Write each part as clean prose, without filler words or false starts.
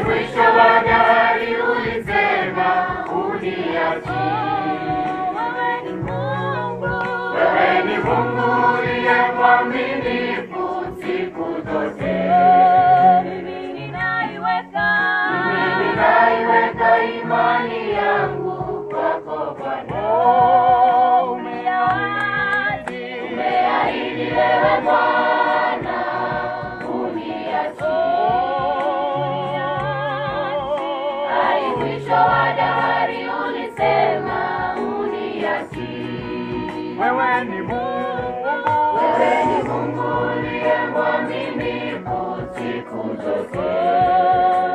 mwisho wa dahari ulisema uniachi. Wewe ni Mungu uliye mwaminifu siku zote. Mimi ninaiweka imani yangu kwako Bwana. Umeahidi wewe Bwana uniachi. Hadi mwisho wa dahari ulisema uniachi. Wewe ni Mungu uliye mwaminifu siku zote.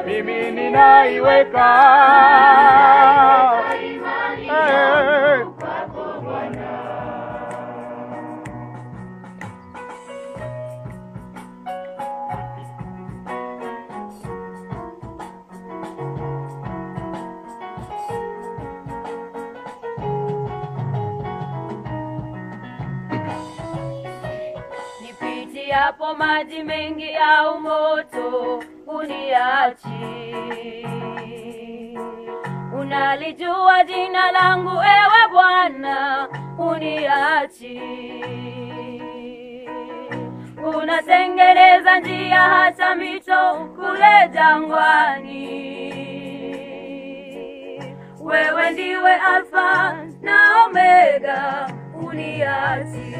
mimi ninaiweka imani yangu kwako Bwana. Nipitiapo maji mengi au moto uniachi. Unalijua jina langu ewe Bwana uniachi. Unatengeneza njia hata mito kule jangwani. Wewe ndiwe Alfa na Omega uniachi.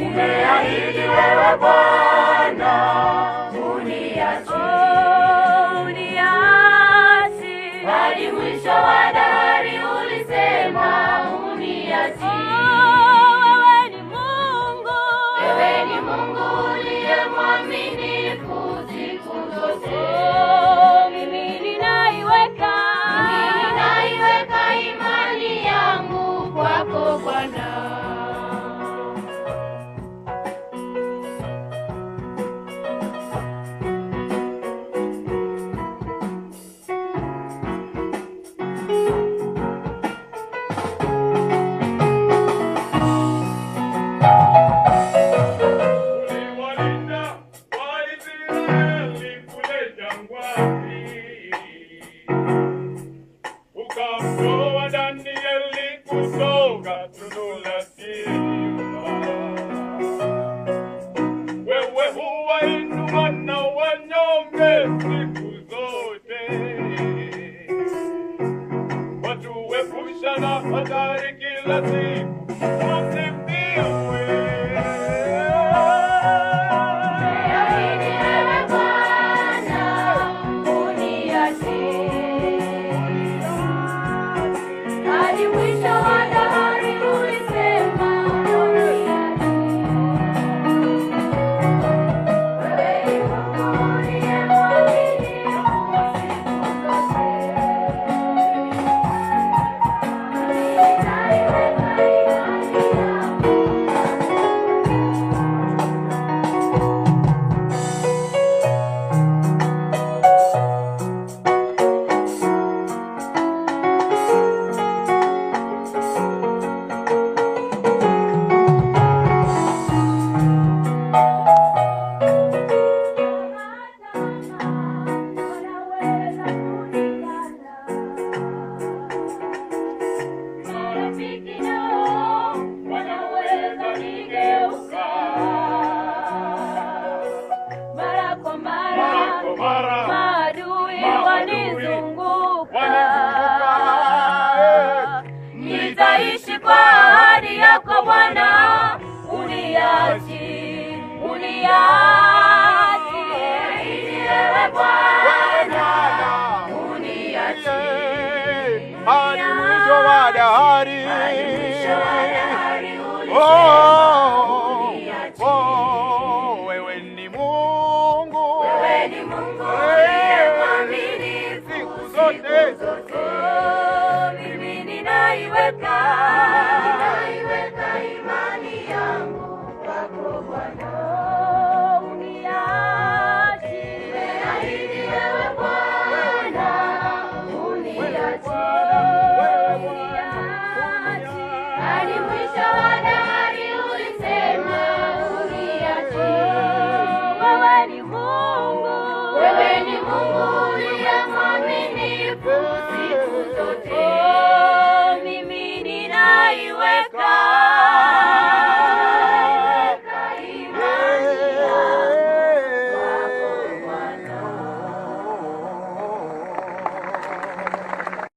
Umeahidi wewe Bwana uniachi. Hadi mwisho wa dahari ulisema uniachi. Wewe ni Mungu uliye mwaminifu siku zote. Mimi ninaiweka imani yangu kwako Bwana. Ukamtoa Danieli kutoka tundu la simba. Wewe huwainua na wanyonge siku zote. Watuepusha na hatari kila siku. maadui wanizunguka. Nitaishi kwa ahadi yako Bwana, uniachi ewe Bwana, uniachi hadi mwisho wa dahari. Wewe ni Mungu uliye mwaminifu siku zote. Mimi ninaiweka imani yangu kwako Bwana. Uniachi Umeahidi wewe Bwana, uniachi hadi mwisho wa